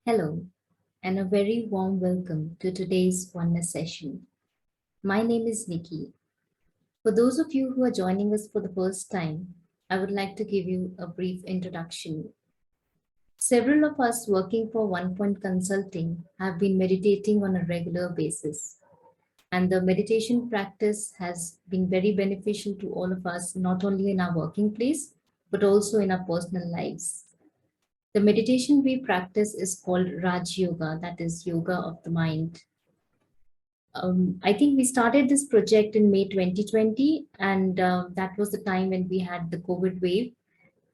Hello, and a very warm welcome to today's Oneness session. My name is Nikki. For those of you who are joining us for the first time, I would like to give you a brief introduction. Several of us working for Onepoint Consulting have been meditating on a regular basis, and the meditation practice has been very beneficial to all of us, not only in our working place, but also in our personal lives. The meditation we practice is called Raj Yoga, that is yoga of the mind. I think we started this project in May 2020, and that was the time when we had the COVID wave,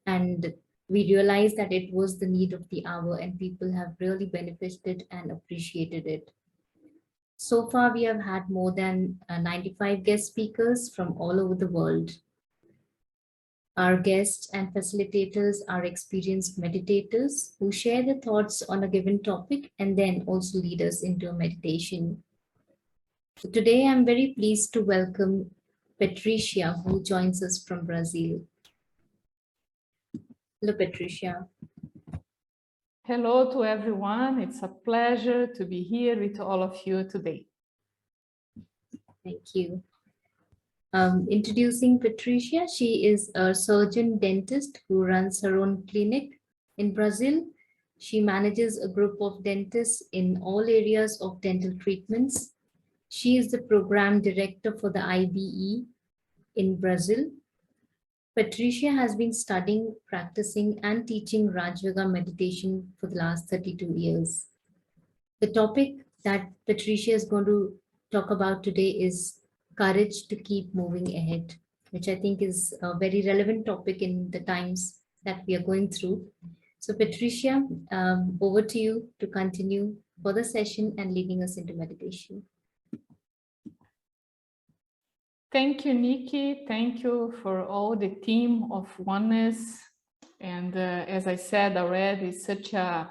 and we realized that it was the need of the hour, and people have really benefited and appreciated it. So far, we have had more than 95 guest speakers from all over the world. Our guests and facilitators are experienced meditators who share their thoughts on a given topic and then also lead us into a meditation. So today, I'm very pleased to welcome Patricia, who joins us from Brazil. Hello, Patricia. Hello to everyone. It's a pleasure to be here with all of you today. Thank you. Introducing Patricia, she is a surgeon dentist who runs her own clinic in Brazil. She manages a group of dentists in all areas of dental treatments. She is the program director for the IBE in Brazil. Patricia has been studying, practicing, and teaching Raj Yoga meditation for the last 32 years. The topic that Patricia is going to talk about today is courage to keep moving ahead, which I think is a very relevant topic in the times that we are going through. So, Patricia, over to you to continue for the session and leading us into meditation. Thank you, Nikki. Thank you for all the team of Oneness. And as I said already, it's such a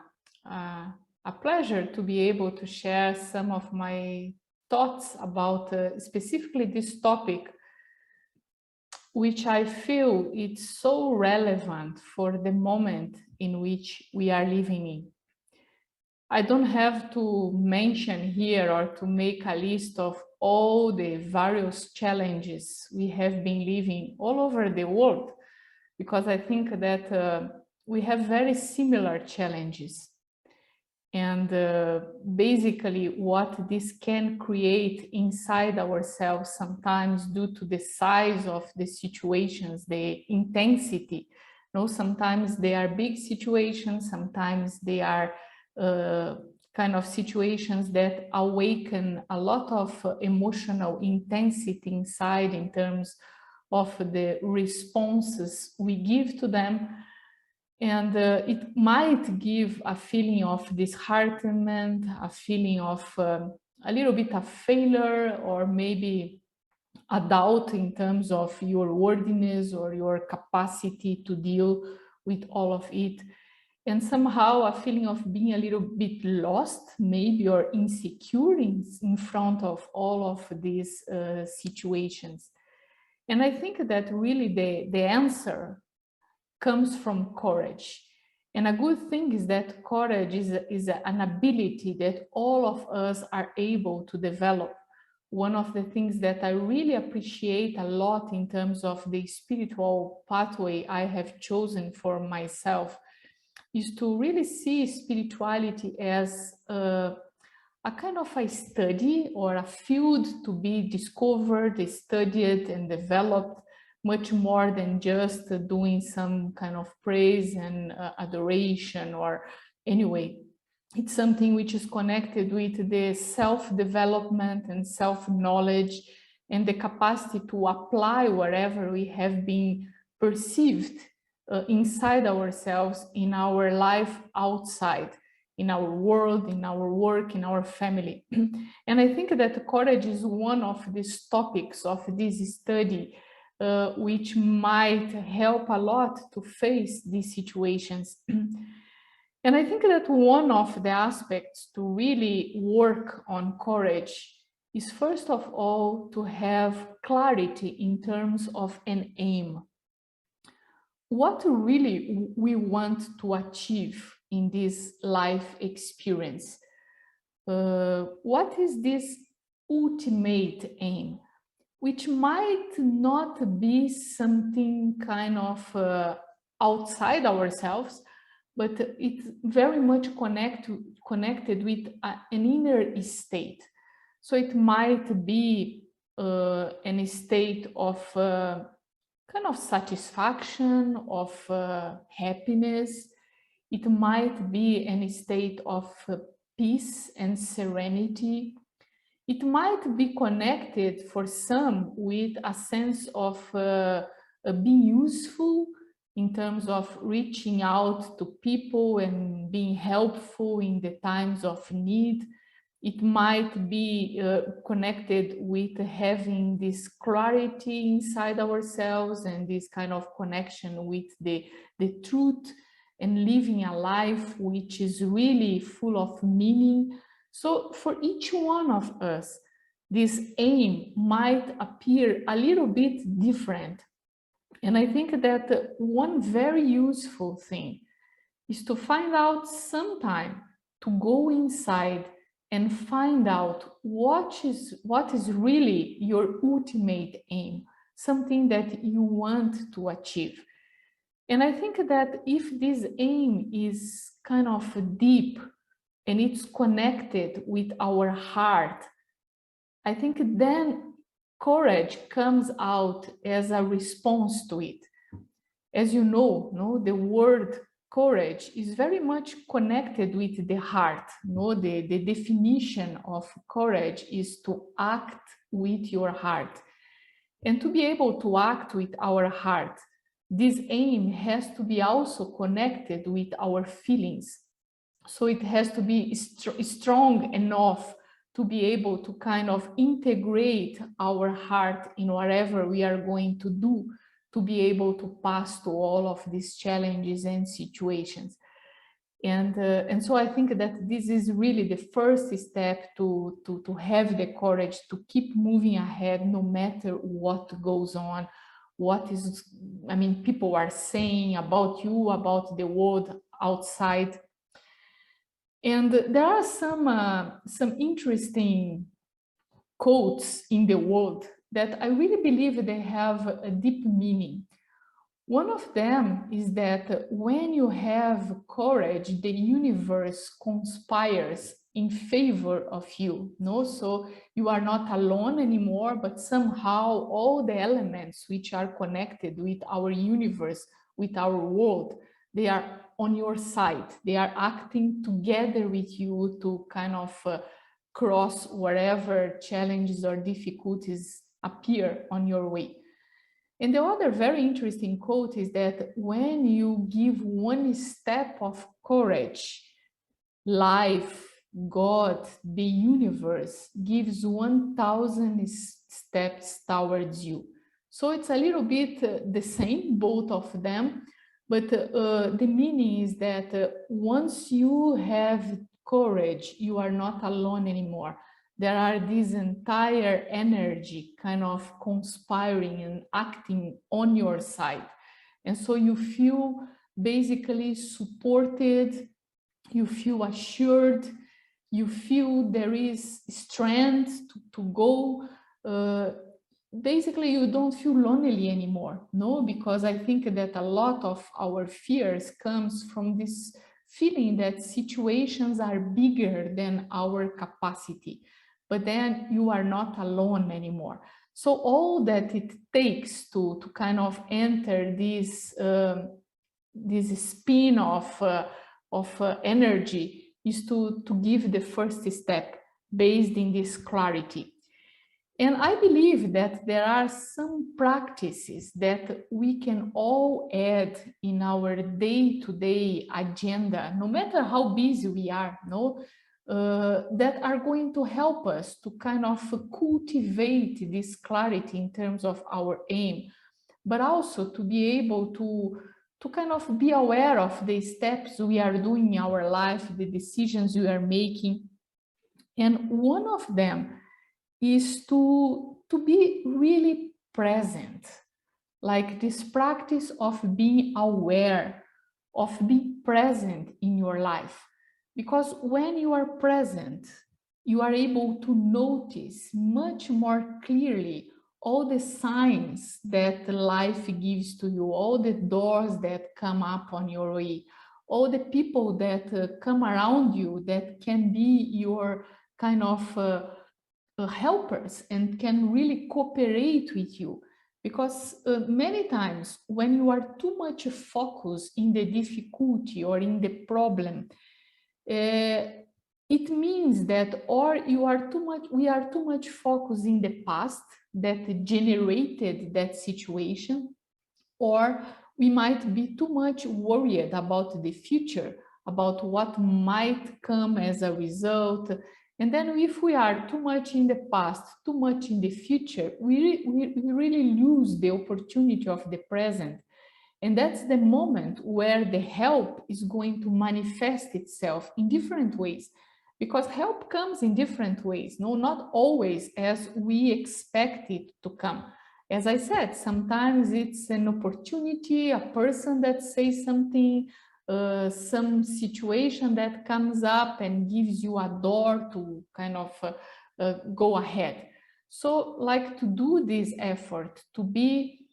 pleasure to be able to share some of my thoughts about specifically this topic, which I feel it's so relevant for the moment in which we are living in. I don't have to mention here or to make a list of all the various challenges we have been living all over the world, because I think that we have very similar challenges. And basically what this can create inside ourselves sometimes due to the size of the situations, the intensity. Sometimes they are big situations, sometimes they are kind of situations that awaken a lot of emotional intensity inside in terms of the responses we give to them. And it might give a feeling of disheartenment, a feeling of a little bit of failure, or maybe a doubt in terms of your worthiness or your capacity to deal with all of it. And somehow a feeling of being a little bit lost, maybe, or insecure in front of all of these situations. And I think that really the answer comes from courage. And a good thing is that courage is an ability that all of us are able to develop. One of the things that I really appreciate a lot in terms of the spiritual pathway I have chosen for myself is to really see spirituality as a kind of a study or a field to be discovered, studied, and developed, much more than just doing some kind of praise and adoration, or anyway, it's something which is connected with the self-development and self-knowledge and the capacity to apply wherever we have been perceived inside ourselves, in our life outside, in our world, in our work, in our family. And I think that courage is one of these topics of this study which might help a lot to face these situations. And I think that one of the aspects to really work on courage is, first of all, to have clarity in terms of an aim. What really we want to achieve in this life experience. What is this ultimate aim? Which might not be something kind of outside ourselves, but it's very much connected with an inner state. So it might be an state of kind of satisfaction, of happiness. It might be an state of peace and serenity. It might be connected for some with a sense of being useful in terms of reaching out to people and being helpful in the times of need. It might be connected with having this clarity inside ourselves and this kind of connection with the truth and living a life which is really full of meaning. So for each one of us, this aim might appear a little bit different. And I think that one very useful thing is to find out some time to go inside and find out what is really your ultimate aim, something that you want to achieve. And I think that if this aim is kind of deep and it's connected with our heart, I think then courage comes out as a response to it. As you know, the word courage is very much connected with the heart. The definition of courage is to act with your heart. And to be able to act with our heart, this aim has to be also connected with our feelings. So it has to be strong enough to be able to kind of integrate our heart in whatever we are going to do, to be able to pass through all of these challenges and situations. And so I think that this is really the first step to have the courage to keep moving ahead no matter what goes on, people are saying about you, about the world outside. And there are some interesting quotes in the world that I really believe they have a deep meaning. One of them is that when you have courage, the universe conspires in favor of you. So you are not alone anymore, but somehow all the elements which are connected with our universe, with our world, they are on your side. They are acting together with you to kind of cross whatever challenges or difficulties appear on your way. And the other very interesting quote is that when you give one step of courage, life, God, the universe gives 1,000 steps towards you. So it's a little bit the same, both of them, but the meaning is that once you have courage, you are not alone anymore. There are this entire energy kind of conspiring and acting on your side. And so you feel basically supported, you feel assured, you feel there is strength to go. Basically, you don't feel lonely anymore, because I think that a lot of our fears comes from this feeling that situations are bigger than our capacity. But then you are not alone anymore. So all that it takes to kind of enter this spin of energy is to give the first step based in this clarity. And I believe that there are some practices that we can all add in our day-to-day agenda, no matter how busy we are, that are going to help us to kind of cultivate this clarity in terms of our aim, but also to be able to kind of be aware of the steps we are doing in our life, the decisions we are making. And one of them is to be really present, like this practice of being aware of being present in your life. Because when you are present, you are able to notice much more clearly all the signs that life gives to you, all the doors that come up on your way, all the people that come around you that can be your kind of helpers and can really cooperate with you. Because many times when you are too much focused in the difficulty or in the problem, it means that or you are too much, we are too much focused in the past that generated that situation, or we might be too much worried about the future, about what might come as a result. And then if we are too much in the past, too much in the future, we really lose the opportunity of the present. And that's the moment where the help is going to manifest itself in different ways, because help comes in different ways, no, not always as we expect it to come. As I said, sometimes it's an opportunity, a person that says something, some situation that comes up and gives you a door to kind of go ahead. So like to do this effort, to be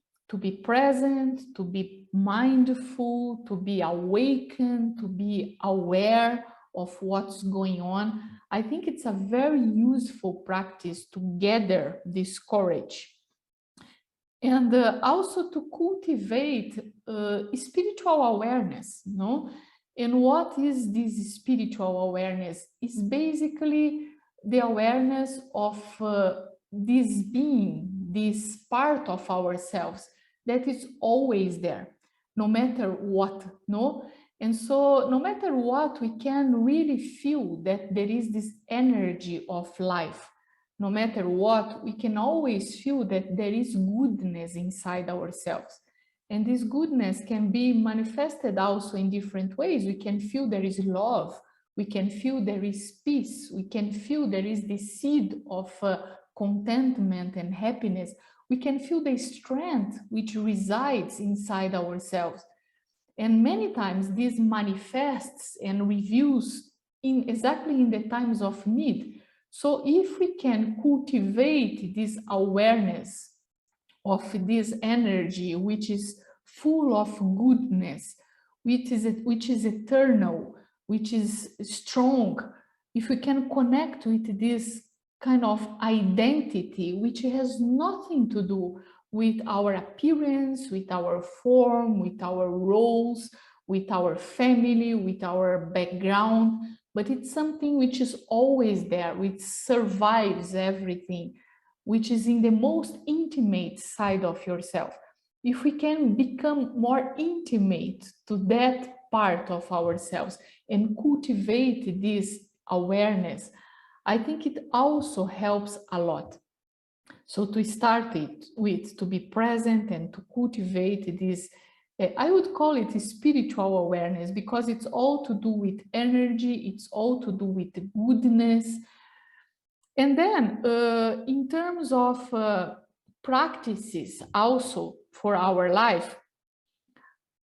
present, to be mindful, to be awakened, to be aware of what's going on. I think it's a very useful practice to gather this courage. And also to cultivate spiritual awareness, no? And what is this spiritual awareness? It's basically the awareness of this being, this part of ourselves that is always there, no matter what, no? And so no matter what, we can really feel that there is this energy of life. No matter what, we can always feel that there is goodness inside ourselves. And this goodness can be manifested also in different ways. We can feel there is love. We can feel there is peace. We can feel there is the seed of contentment and happiness. We can feel the strength which resides inside ourselves. And many times this manifests and reveals exactly in the times of need. So if we can cultivate this awareness of this energy, which is full of goodness, which is eternal, which is strong, if we can connect with this kind of identity, which has nothing to do with our appearance, with our form, with our roles, with our family, with our background, but it's something which is always there, which survives everything, which is in the most intimate side of yourself. If we can become more intimate to that part of ourselves and cultivate this awareness, I think it also helps a lot. So to start it with, to be present and to cultivate this, I would call it a spiritual awareness, because it's all to do with energy, it's all to do with goodness. And then in terms of practices also for our life,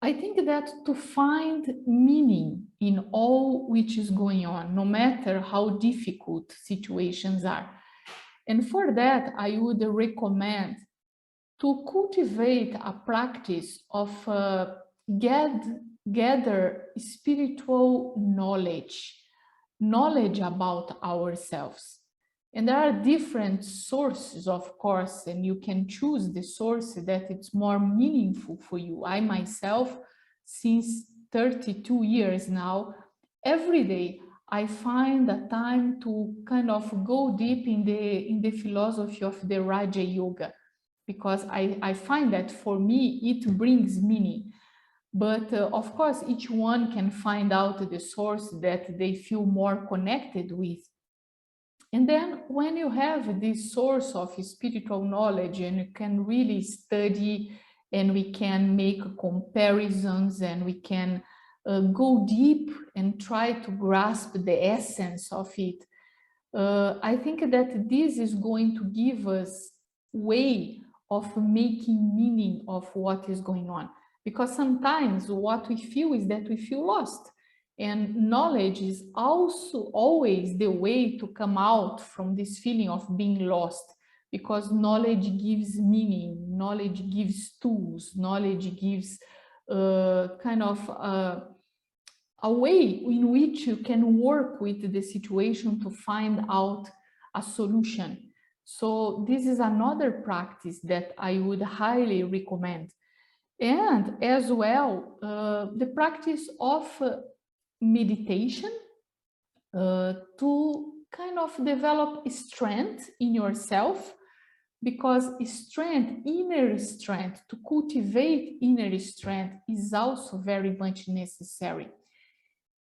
I think that to find meaning in all which is going on, no matter how difficult situations are. And for that, I would recommend to cultivate a practice of gather spiritual knowledge about ourselves. And there are different sources, of course, and you can choose the source that it's more meaningful for you. I myself, since 32 years now, every day I find a time to kind of go deep in the philosophy of the Raja Yoga, because I find that for me it brings meaning. But of course, each one can find out the source that they feel more connected with. And then when you have this source of spiritual knowledge and you can really study and we can make comparisons and we can go deep and try to grasp the essence of it, I think that this is going to give us way of making meaning of what is going on. because sometimes what we feel is that we feel lost. And knowledge is also always the way to come out from this feeling of being lost, because knowledge gives meaning, knowledge gives tools, knowledge gives kind of a way in which you can work with the situation to find out a solution. So this is another practice that I would highly recommend. And as well, the practice of meditation to kind of develop strength in yourself, because strength, inner strength, to cultivate inner strength is also very much necessary.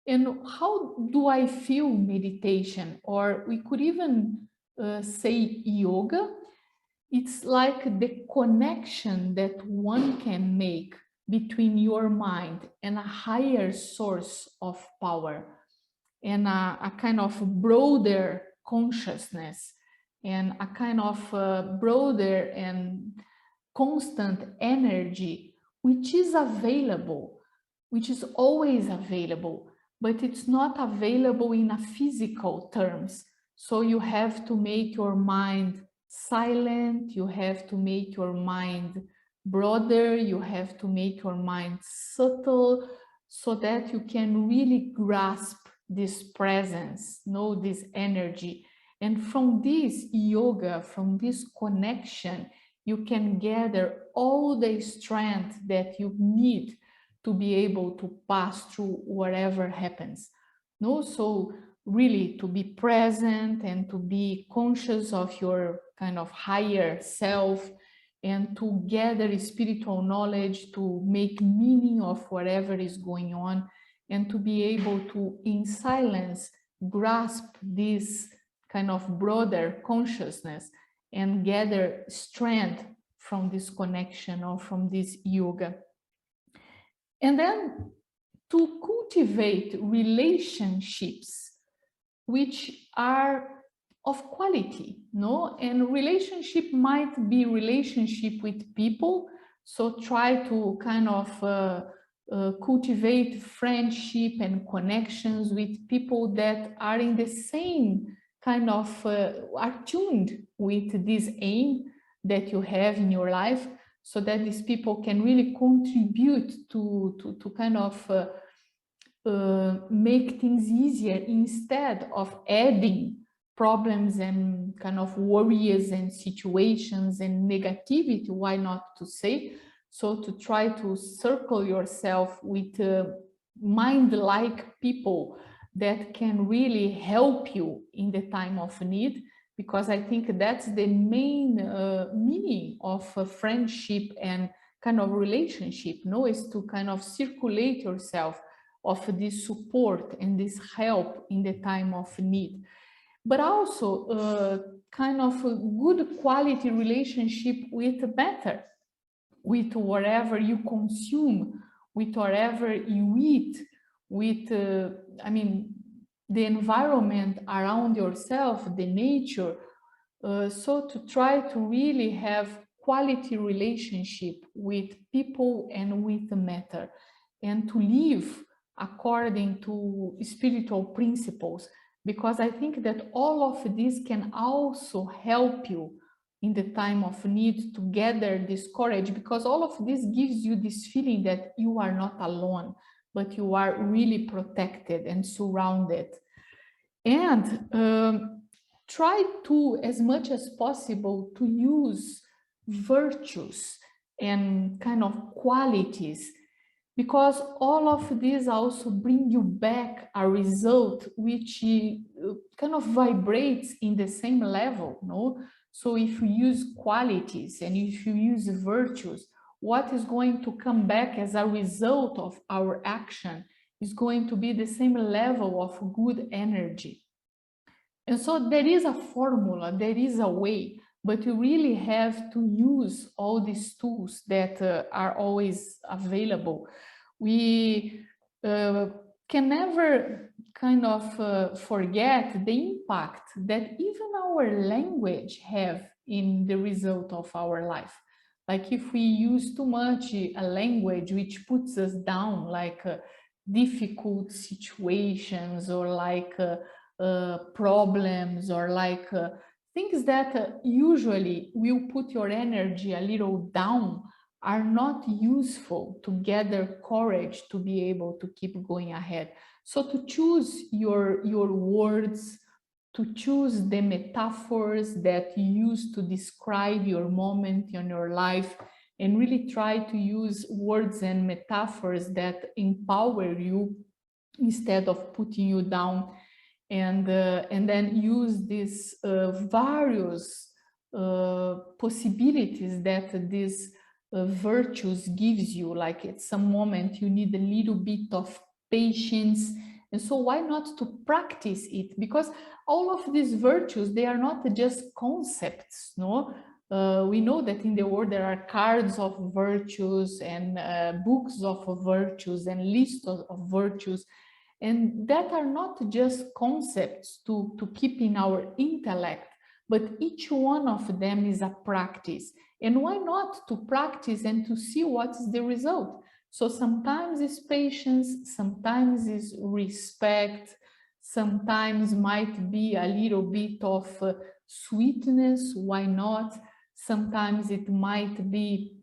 And how do I feel meditation? Or we could even say yoga. It's like the connection that one can make between your mind and a higher source of power, and a kind of broader consciousness, and a kind of broader and constant energy, which is available, which is always available, but it's not available in a physical terms. So you have to make your mind silent, you have to make your mind broader, you have to make your mind subtle, so that you can really grasp this presence, know this energy. And from this yoga, from this connection, you can gather all the strength that you need to be able to pass through whatever happens. No, so really to be present and to be conscious of your kind of higher self, and to gather spiritual knowledge, to make meaning of whatever is going on, and to be able to, in silence, grasp this kind of broader consciousness and gather strength from this connection or from this yoga. And then to cultivate relationships which are of quality, no? And relationship might be relationship with people. So try to kind of cultivate friendship and connections with people that are in the same kind of, are tuned with this aim that you have in your life, so that these people can really contribute to kind of make things easier, instead of adding problems and kind of worries and situations and negativity, why not to say. So to try to circle yourself with mind-like people that can really help you in the time of need, because I think that's the main meaning of a friendship and kind of relationship, no, is to kind of circulate yourself of this support and this help in the time of need. But also kind of a good quality relationship with matter, with whatever you consume, with whatever you eat, with, I mean, the environment around yourself, the nature. So to try to really have quality relationship with people and with the matter, and to live according to spiritual principles, because I think that all of this can also help you in the time of need to gather this courage, because all of this gives you this feeling that you are not alone, but you are really protected and surrounded. And try to, as much as possible, to use virtues and kind of qualities, because all of these also bring you back a result which kind of vibrates in the same level, no? So if you use qualities and if you use virtues, what is going to come back as a result of our action is going to be the same level of good energy. And so there is a formula, there is a way, but you really have to use all these tools that are always available. We can never kind of forget the impact that even our language have in the result of our life. Like if we use too much a language which puts us down, like difficult situations, or like problems, or like things that usually will put your energy a little down, are not useful to gather courage to be able to keep going ahead. So to choose your words, to choose the metaphors that you use to describe your moment in your life, and really try to use words and metaphors that empower you instead of putting you down, and then use these various possibilities that these virtues gives you. Like at some moment you need a little bit of patience, and so why not to practice it? Because all of these virtues, they are not just concepts, no. We know that in the world there are cards of virtues, and books of virtues, and lists of virtues, and that are not just concepts to keep in our intellect, but each one of them is a practice. And why not to practice and to see what is the result? So sometimes it's patience, sometimes it's respect, sometimes might be a little bit of sweetness, why not? Sometimes it might be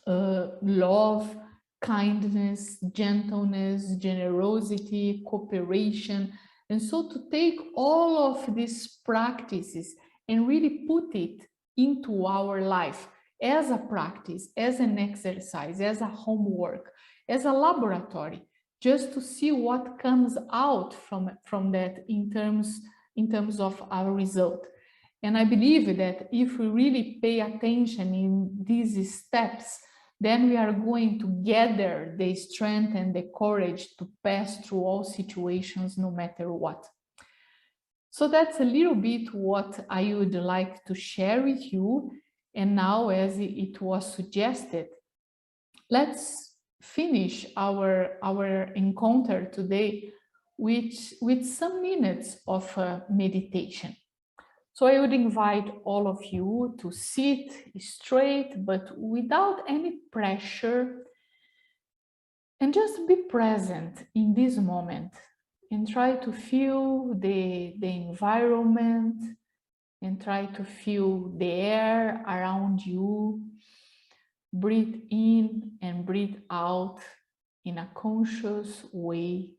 love, kindness, gentleness, generosity, cooperation. And so to take all of these practices and really put it into our life as a practice, as an exercise, as a homework, as a laboratory, just to see what comes out from that in terms of our result. And I believe that if we really pay attention in these steps, then we are going to gather the strength and the courage to pass through all situations, no matter what. So that's a little bit what I would like to share with you. And now, as it was suggested, let's finish our encounter today with some minutes of meditation. So I would invite all of you to sit straight, but without any pressure, and just be present in this moment, and try to feel the environment, and try to feel the air around you. Breathe in and breathe out in a conscious way.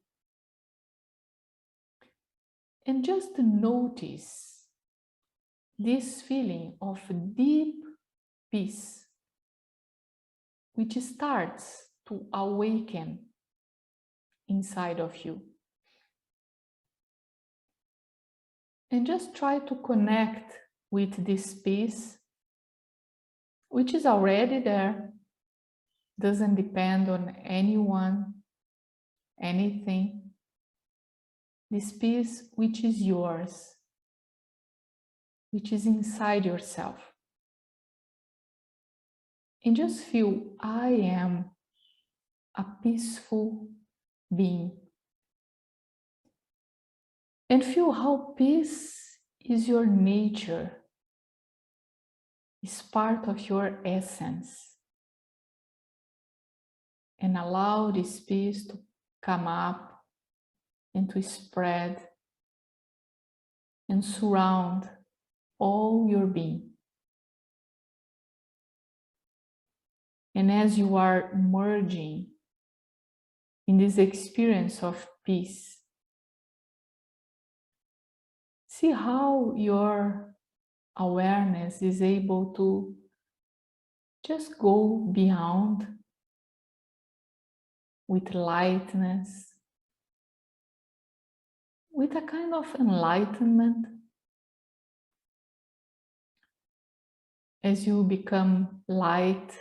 And just notice this feeling of deep peace, which starts to awaken inside of you. And just try to connect with this peace, which is already there, doesn't depend on anyone, anything. This peace which is yours, which is inside yourself. And just feel, I am a peaceful being. And feel how peace is your nature, is part of your essence. And allow this peace to come up and to spread and surround all your being. And as you are merging in this experience of peace, see how your awareness is able to just go beyond with lightness, with a kind of enlightenment. As you become light,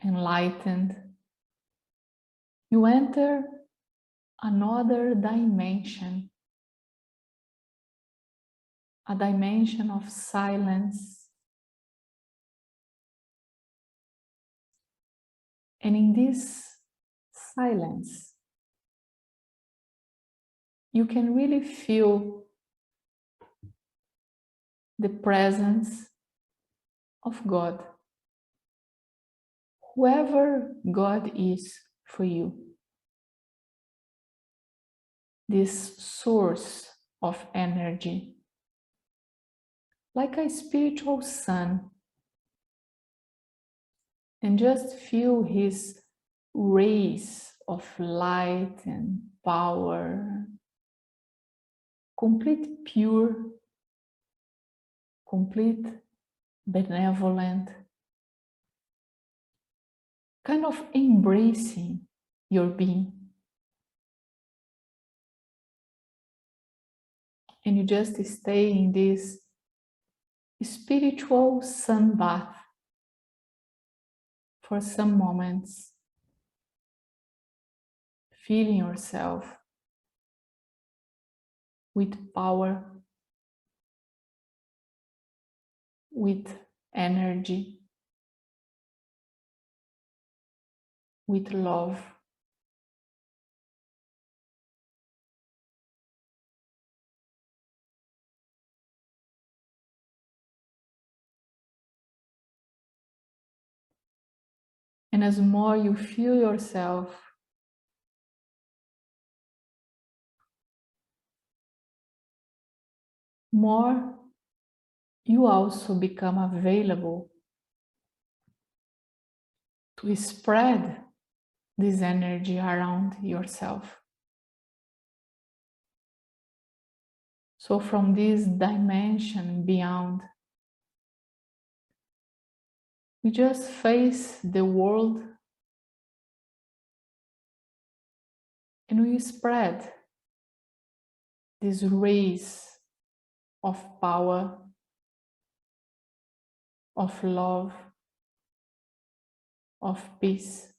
enlightened, you enter another dimension, a dimension of silence. And in this silence, you can really feel the presence of God. whoever God is for you, this source of energy, like a spiritual sun, and just feel his rays of light and power, complete pure, complete benevolent, kind of embracing your being. And you just stay in this spiritual sunbath for some moments, feeling yourself with power, with energy, with love. And as more you feel yourself, more you also become available to spread this energy around yourself. So from this dimension beyond, we just face the world and we spread these rays of power, of love, of peace.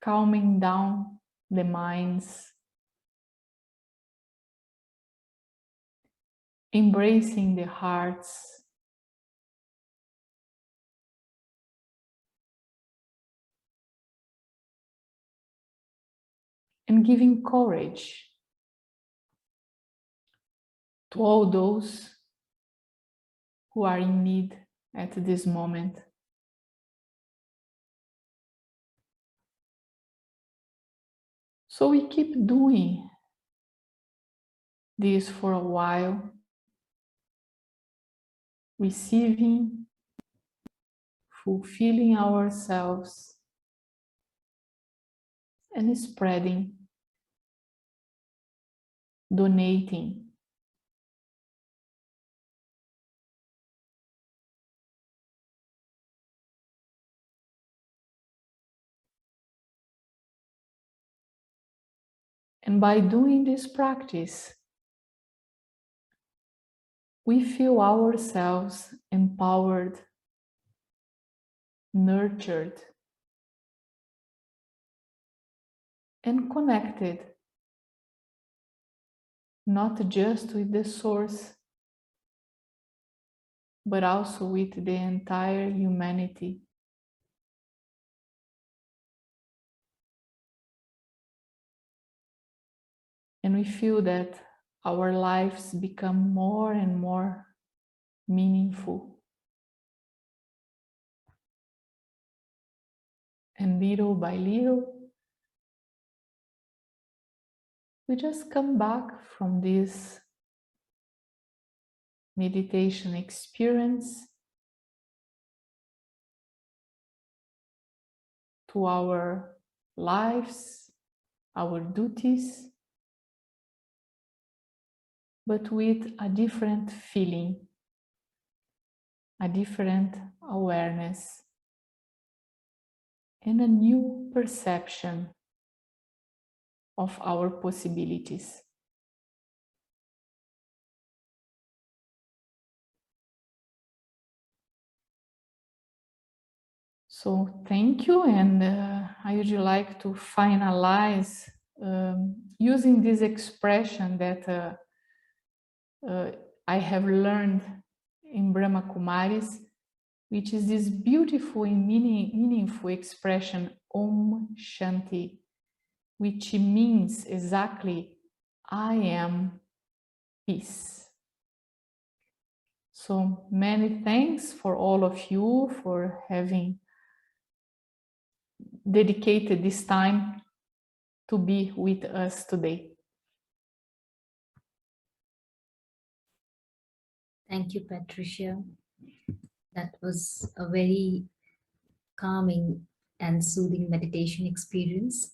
Calming down the minds, embracing the hearts, and giving courage to all those who are in need at this moment. So we keep doing this for a while, receiving, fulfilling ourselves, and spreading, donating. And by doing this practice, we feel ourselves empowered, nurtured, and connected, not just with the source, but also with the entire humanity. And we feel that our lives become more and more meaningful. And little by little, we just come back from this meditation experience to our lives, our duties, but with a different feeling, a different awareness, and a new perception of our possibilities. So thank you, and I would like to finalize using this expression that I have learned in Brahma Kumaris, which is this beautiful and meaningful expression, Om Shanti, which means exactly, I am peace. So many thanks for all of you for having dedicated this time to be with us today. Thank you, Patricia. That was a very calming and soothing meditation experience.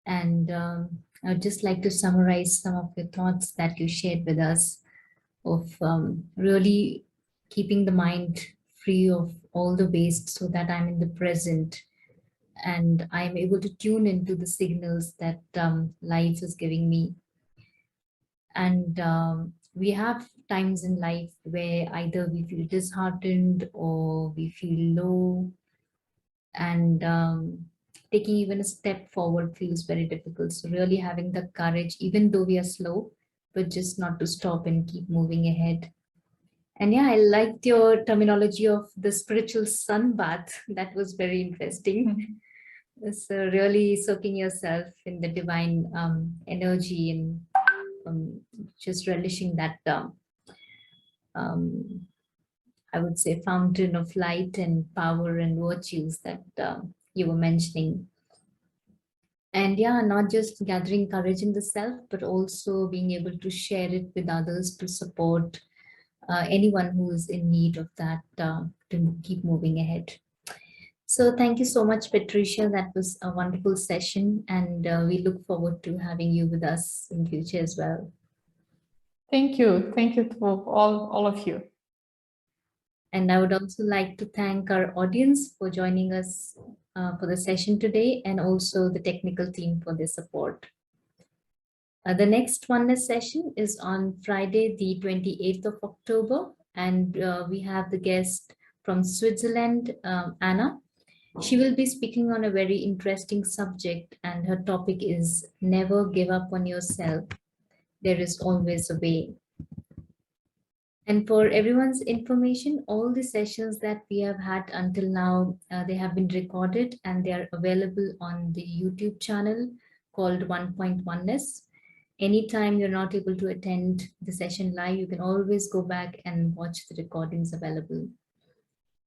And I would just like to summarize some of the thoughts that you shared with us of really keeping the mind free of all the waste so that I'm in the present and I'm able to tune into the signals that life is giving me. And we have times in life where either we feel disheartened or we feel low, and taking even a step forward feels very difficult. So, really having the courage, even though we are slow, but just not to stop and keep moving ahead. And yeah, I liked your terminology of the spiritual sunbath. That was very interesting. So really soaking yourself in the divine energy and just relishing that, um, I would say, fountain of light and power and virtues that you were mentioning. And yeah, not just gathering courage in the self, but also being able to share it with others to support anyone who is in need of that to keep moving ahead. So thank you so much, Patricia. That was a wonderful session, and we look forward to having you with us in future as well. Thank you. Thank you to all of you. And I would also like to thank our audience for joining us for the session today, and also the technical team for their support. The next Oneness session is on Friday, the 28th of October, and we have the guest from Switzerland, Anna. She will be speaking on a very interesting subject, and her topic is Never Give Up on Yourself. There is always a way. And for everyone's information, all the sessions that we have had until now, they have been recorded and they are available on the YouTube channel called Onepoint Oneness. Anytime you're not able to attend the session live, you can always go back and watch the recordings available.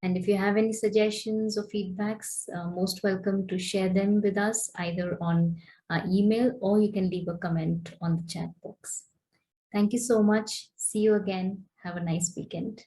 And if you have any suggestions or feedbacks, most welcome to share them with us either on email, or you can leave a comment on the chat box. Thank you so much. See you again. Have a nice weekend.